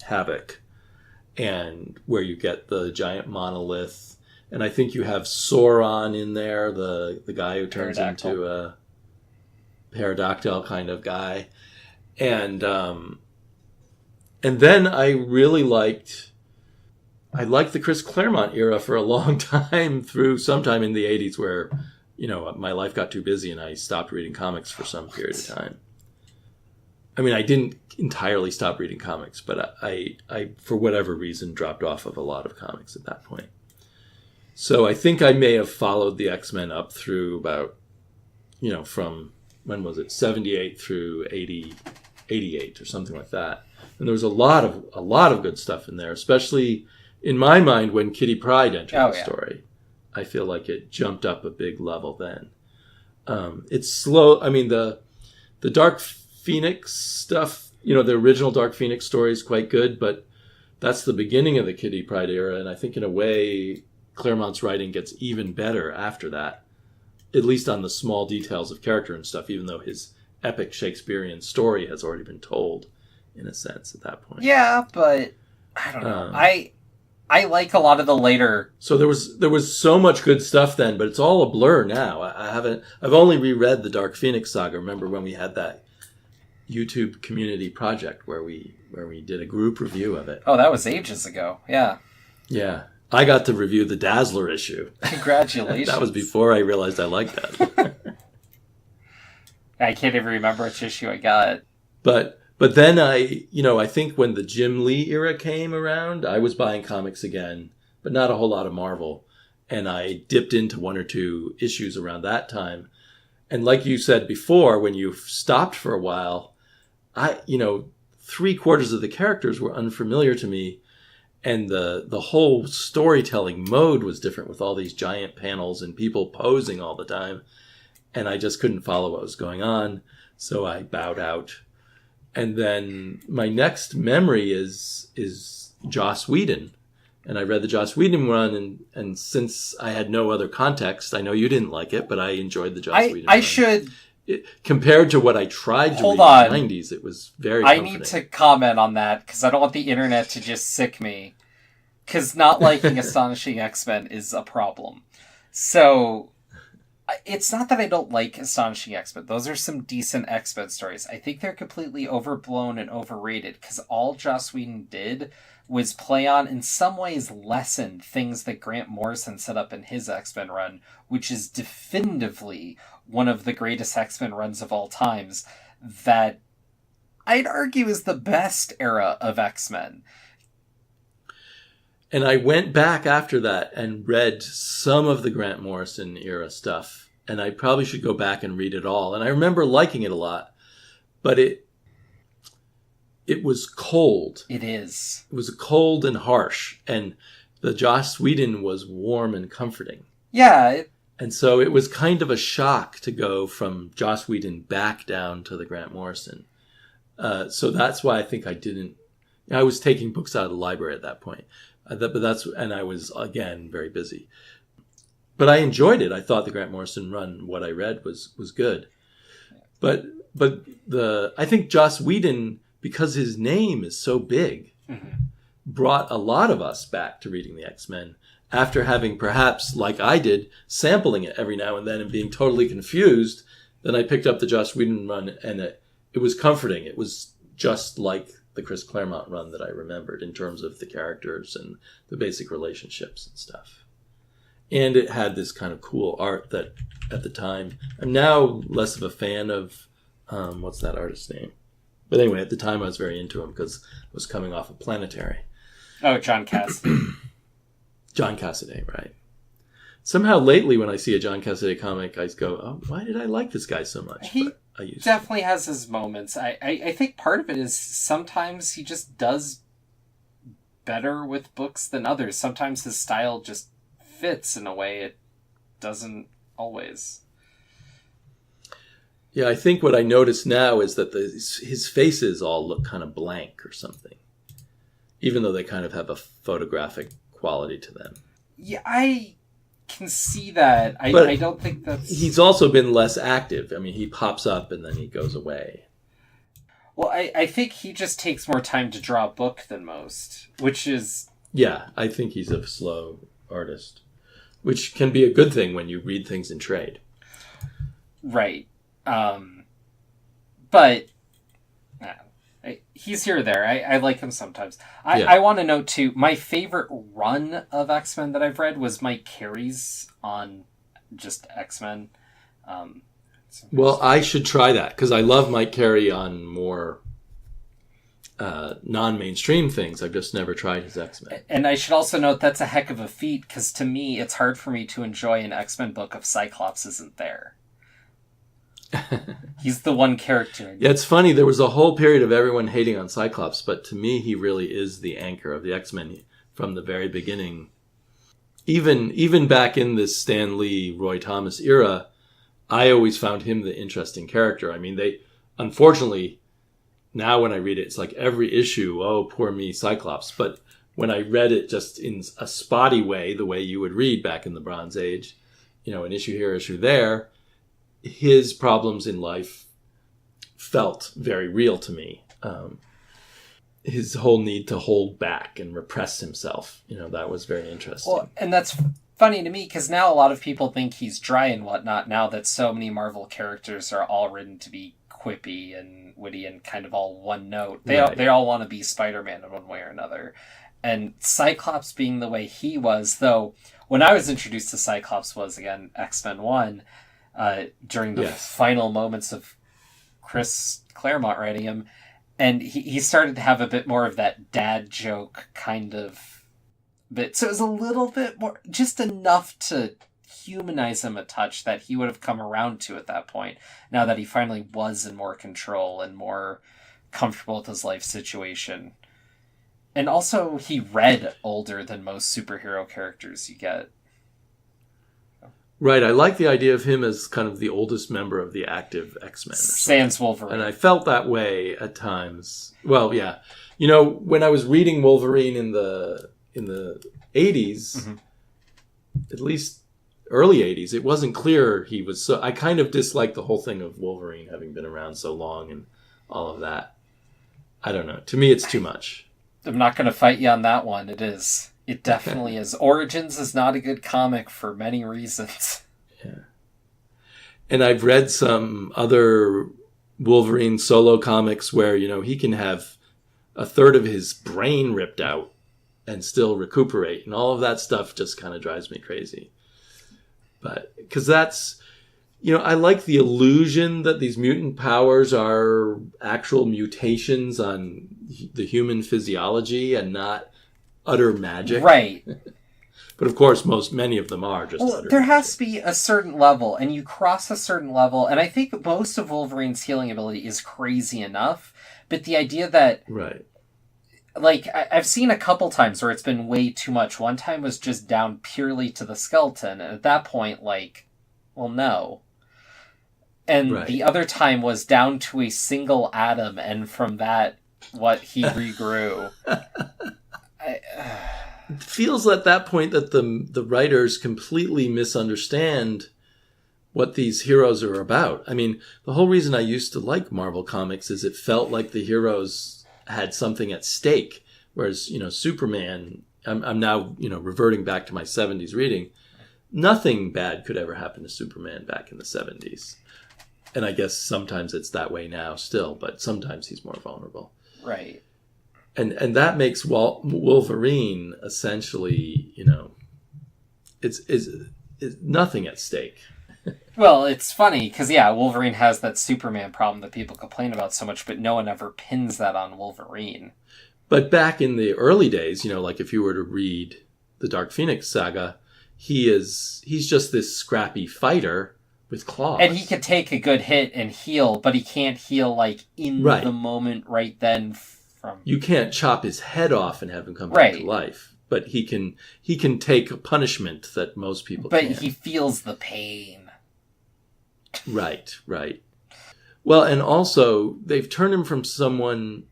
B: Havoc, and where you get the giant monolith. And I think you have Sauron in there, the guy who turns into a pterodactyl kind of guy. And then I really liked the Chris Claremont era for a long time, through sometime in the 80s where, you know, my life got too busy and I stopped reading comics for some period of time. I mean, I didn't entirely stop reading comics, but I for whatever reason, dropped off of a lot of comics at that point. So I think I may have followed the X-Men up through about, you know, from, when was it, 78 through 88 or something like that. And there was a lot of good stuff in there, especially in my mind when Kitty Pryde entered the story. I feel like it jumped up a big level then. It's slow. I mean, the Dark Phoenix stuff the original Dark Phoenix story is quite good, but that's the beginning of the Kitty Pryde era, and I think in a way Claremont's writing gets even better after that, at least on the small details of character and stuff, even though his epic Shakespearean story has already been told, in a sense, at that point.
A: Yeah, but I don't know. I like a lot of the later.
B: So there was so much good stuff then, but it's all a blur now. I've only reread the Dark Phoenix saga. Remember when we had that YouTube community project where we did a group review of it?
A: Oh, that was ages ago. Yeah.
B: Yeah. I got to review the Dazzler issue.
A: Congratulations.
B: That was before I realized I liked Dazzler.
A: I can't even remember which issue I got.
B: But then I think when the Jim Lee era came around, I was buying comics again, but not a whole lot of Marvel. And I dipped into one or two issues around that time. And like you said before, when you stopped for a while, 3/4 of the characters were unfamiliar to me. And the whole storytelling mode was different with all these giant panels and people posing all the time. And I just couldn't follow what was going on. So I bowed out. And then my next memory is Joss Whedon. And I read the Joss Whedon run, and since I had no other context, I know you didn't like it, but I enjoyed the Joss Whedon run. Compared to what I tried to read in the 90s, it was very comforting.
A: I need to comment on that, because I don't want the internet to just sick me. Because not liking Astonishing X-Men is a problem. So it's not that I don't like Astonishing X-Men. Those are some decent X-Men stories. I think they're completely overblown and overrated because all Joss Whedon did was play on, in some ways, lessen things that Grant Morrison set up in his X-Men run, which is definitively one of the greatest X-Men runs of all times, that I'd argue is the best era of X-Men.
B: And I went back after that and read some of the Grant Morrison era stuff. And I probably should go back and read it all. And I remember liking it a lot. But it was cold.
A: It is.
B: It was cold and harsh. And the Joss Whedon was warm and comforting.
A: Yeah.
B: And so it was kind of a shock to go from Joss Whedon back down to the Grant Morrison. So that's why I think I was taking books out of the library at that point. And I was, again, very busy. But I enjoyed it. I thought the Grant Morrison run, what I read, was good. But I think Joss Whedon, because his name is so big, brought a lot of us back to reading the X-Men after having perhaps, like I did, sampling it every now and then and being totally confused. Then I picked up the Joss Whedon run, and it was comforting. It was just like the Chris Claremont run that I remembered in terms of the characters and the basic relationships and stuff. And it had this kind of cool art that at the time, I'm now less of a fan of, what's that artist's name? But anyway, at the time I was very into him because I was coming off of Planetary.
A: Oh, John Cassaday.
B: John Cassaday, right. Somehow lately when I see a John Cassaday comic, I go, oh, why did I like this guy so much?
A: He definitely has his moments. I think part of it is sometimes he just does better with books than others. Sometimes his style just fits in a way it doesn't always.
B: Yeah, I think what I notice now is that his faces all look kind of blank or something, even though they kind of have a photographic quality to them.
A: Yeah, I can see that. I don't think that's...
B: He's also been less active. I mean, he pops up and then he goes away.
A: Well, I think he just takes more time to draw a book than most, which is...
B: Yeah, I think he's a slow artist, which can be a good thing when you read things in trade.
A: Right. But he's here or there. I like him sometimes. I want to note, too, my favorite run of X-Men that I've read was Mike Carey's on just X-Men.
B: Well, I should try that, because I love Mike Carey on more non-mainstream things. I've just never tried his X-Men.
A: And I should also note that's a heck of a feat, because to me, it's hard for me to enjoy an X-Men book if Cyclops isn't there. He's the one character.
B: Yeah, it's funny. There was a whole period of everyone hating on Cyclops, but to me, he really is the anchor of the X-Men from the very beginning. Even back in this Stan Lee, Roy Thomas era, I always found him the interesting character. I mean, unfortunately, now when I read it, it's like every issue, oh, poor me, Cyclops. But when I read it just in a spotty way, the way you would read back in the Bronze Age, an issue here, issue there, his problems in life felt very real to me. His whole need to hold back and repress himself, that was very interesting.
A: Well, and that's funny to me because now a lot of people think he's dry and whatnot now that so many Marvel characters are all written to be quippy and witty and kind of all one note. They all want to be Spider-Man in one way or another. And Cyclops being the way he was, though, when I was introduced to Cyclops was, again, X-Men 1, during the final moments of Chris Claremont writing him, and he started to have a bit more of that dad joke kind of bit. So it was a little bit more, just enough to humanize him a touch that he would have come around to at that point, now that he finally was in more control and more comfortable with his life situation. And also, he read older than most superhero characters you get.
B: Right, I like the idea of him as kind of the oldest member of the active X-Men.
A: Sans Wolverine.
B: And I felt that way at times. Well, yeah. When I was reading Wolverine in the 80s, at least early 80s, it wasn't clear he was so... I kind of disliked the whole thing of Wolverine having been around so long and all of that. I don't know. To me, it's too much.
A: I'm not going to fight you on that one. It is. It definitely is. Origins is not a good comic for many reasons.
B: Yeah. And I've read some other Wolverine solo comics where, he can have a third of his brain ripped out and still recuperate. And all of that stuff just kind of drives me crazy. But, because that's, I like the illusion that these mutant powers are actual mutations on the human physiology and not utter magic.
A: Right.
B: But of course, many of them are just utter
A: there
B: magic.
A: has to be a certain level, and you cross a certain level, and I think most of Wolverine's healing ability is crazy enough, but the idea that...
B: Right.
A: Like, I've seen a couple times where it's been way too much. One time was just down purely to the skeleton, and at that point, well, no. And the other time was down to a single atom, and from that, what he regrew.
B: It feels at that point that the writers completely misunderstand what these heroes are about. I mean, the whole reason I used to like Marvel Comics is it felt like the heroes had something at stake. Whereas, Superman, I'm now, reverting back to my 70s reading, nothing bad could ever happen to Superman back in the 70s. And I guess sometimes it's that way now still, but sometimes he's more vulnerable.
A: Right.
B: And that makes Wolverine essentially, it's nothing at stake.
A: Well, it's funny because, Wolverine has that Superman problem that people complain about so much, but no one ever pins that on Wolverine.
B: But back in the early days, like if you were to read the Dark Phoenix saga, he's just this scrappy fighter with claws.
A: And he could take a good hit and heal, but he can't heal in the moment right then.
B: You can't chop his head off and have him come back to life, but he can take a punishment that most people can't.
A: But he feels the pain.
B: Right. Well, and also they've turned him from someone.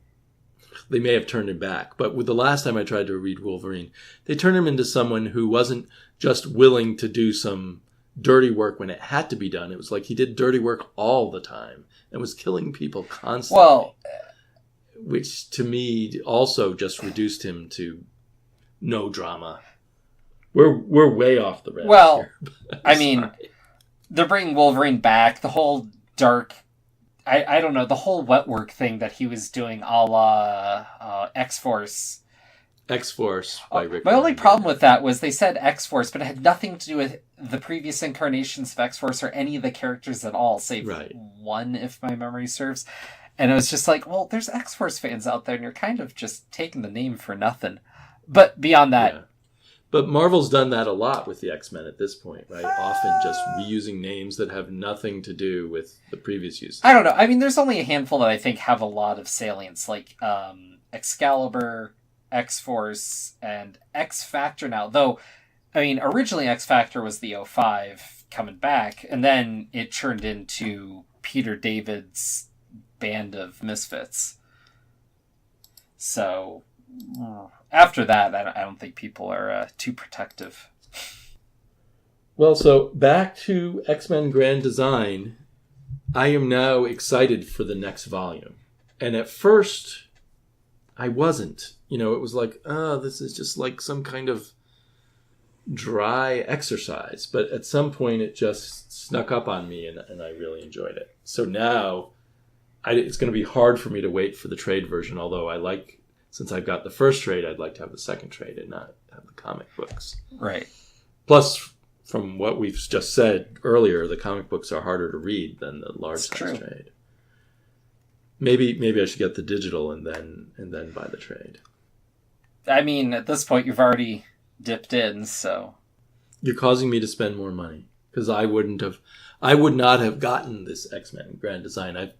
B: They may have turned him back, but with the last time I tried to read Wolverine, they turned him into someone who wasn't just willing to do some dirty work when it had to be done. It was like he did dirty work all the time and was killing people constantly.
A: Well,
B: which to me also just reduced him to no drama. We're way off the rails.
A: Well,
B: here,
A: I mean, they're bringing Wolverine back. The whole dark, I don't know, the whole wet work thing that he was doing a la X-Force.
B: X-Force by Rick.
A: My only problem with that was they said X-Force, but it had nothing to do with the previous incarnations of X-Force or any of the characters at all, save one, if my memory serves. And it was just like, well, there's X-Force fans out there, and you're kind of just taking the name for nothing. But beyond that...
B: Yeah. But Marvel's done that a lot with the X-Men at this point, right? Often just reusing names that have nothing to do with the previous use.
A: I don't know. I mean, there's only a handful that I think have a lot of salience, like Excalibur, X-Force, and X-Factor now. Though, I mean, originally X-Factor was the 05 coming back, and then it turned into Peter David's band of misfits. So after that, I don't think people are too protective.
B: Well, so back to X-Men Grand Design. I am now excited for the next volume. And at first, I wasn't. You know, it was like, this is just like some kind of dry exercise. But at some point, it just snuck up on me, and I really enjoyed it. So now, it's going to be hard for me to wait for the trade version, although since I've got the first trade, I'd like to have the second trade and not have the comic books.
A: Right.
B: Plus, from what we've just said earlier, the comic books are harder to read than the large size trade. Maybe I should get the digital and then buy the trade.
A: I mean, at this point, you've already dipped in, so
B: you're causing me to spend more money because I would not have gotten this X-Men Grand Design. I've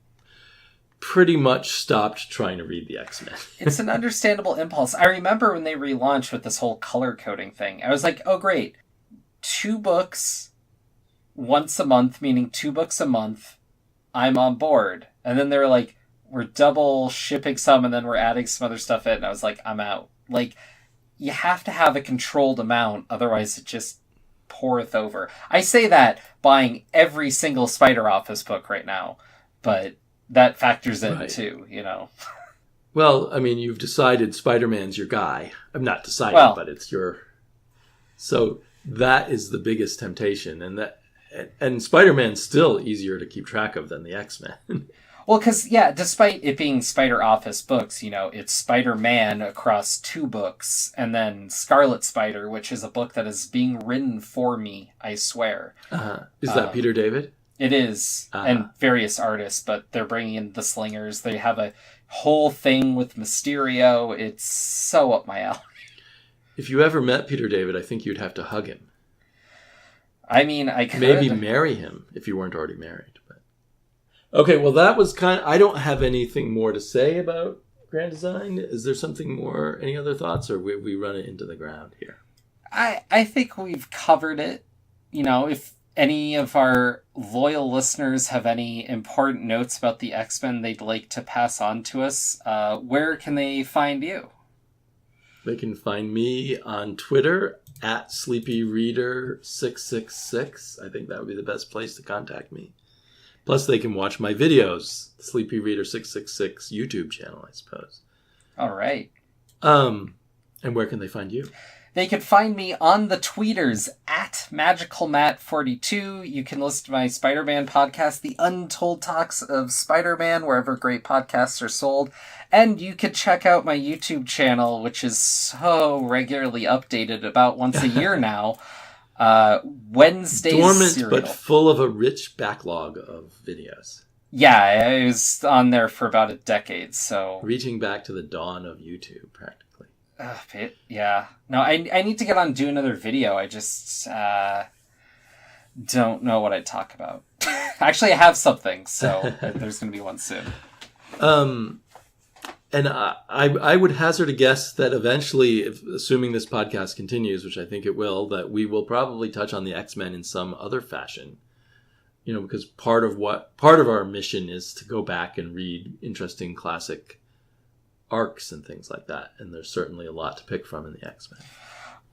B: pretty much stopped trying to read the X-Men.
A: It's an understandable impulse. I remember when they relaunched with this whole color coding thing. I was like, oh great. 2 books once a month, meaning 2 books a month, I'm on board. And then they were like, we're double shipping some and then we're adding some other stuff in. And I was like, I'm out. Like, you have to have a controlled amount, otherwise it just poureth over. I say that buying every single Spider Office book right now, but that factors in too, you know.
B: Well, I mean, you've decided Spider-Man's your guy. I'm not decided, but it's your... So... that is the biggest temptation, and Spider-Man's still easier to keep track of than the X-Men.
A: Well, because, despite it being Spider Office books, you know, it's Spider-Man across 2 books, and then Scarlet Spider, which is a book that is being written for me, I swear.
B: Is that Peter David?
A: It is, and various artists, but they're bringing in the Slingers. They have a whole thing with Mysterio. It's so up my alley.
B: If you ever met Peter David, I think you'd have to hug him.
A: I mean, I could.
B: Maybe marry him if you weren't already married. But okay, well, that was I don't have anything more to say about Grand Design. Is there something more, any other thoughts, or we run it into the ground here?
A: I think we've covered it. You know, if any of our loyal listeners have any important notes about the X-Men they'd like to pass on to us, where can they find you?
B: They can find me on Twitter at SleepyReader666. I think that would be the best place to contact me. Plus, they can watch my videos, Sleepy Reader 666 YouTube channel, I suppose.
A: All right.
B: And where can they find you?
A: They can find me on the tweeters at MagicalMatt42. You can listen to my Spider-Man podcast, The Untold Talks of Spider-Man, wherever great podcasts are sold. And you can check out my YouTube channel, which is so regularly updated about once a year now. Wednesday's
B: Dormant,
A: Serial.
B: but full of a rich backlog of videos.
A: Yeah, I was on there for about a decade, so...
B: reaching back to the dawn of YouTube, practically.
A: Yeah. No, I need to get on and do another video. I just don't know what I'd talk about. Actually, I have something, so there's going to be one soon.
B: And I would hazard a guess that eventually, assuming this podcast continues, which I think it will, that we will probably touch on the X-Men in some other fashion. You know, because part of our mission is to go back and read interesting classic arcs and things like that, and there's certainly a lot to pick from in the X-Men.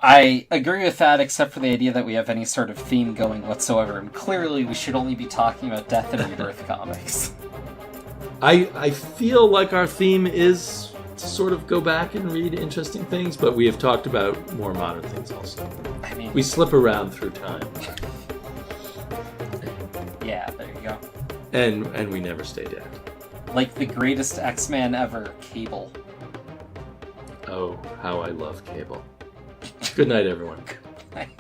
A: I agree with that, except for the idea that we have any sort of theme going whatsoever, and clearly we should only be talking about Death and Rebirth comics.
B: I feel like our theme is to sort of go back and read interesting things, but we have talked about more modern things also.
A: I mean,
B: we slip around through time.
A: Yeah, there you go.
B: And we never stay dead.
A: Like the greatest X-Man ever, Cable.
B: Oh, how I love Cable. Good night, everyone.
A: Good night.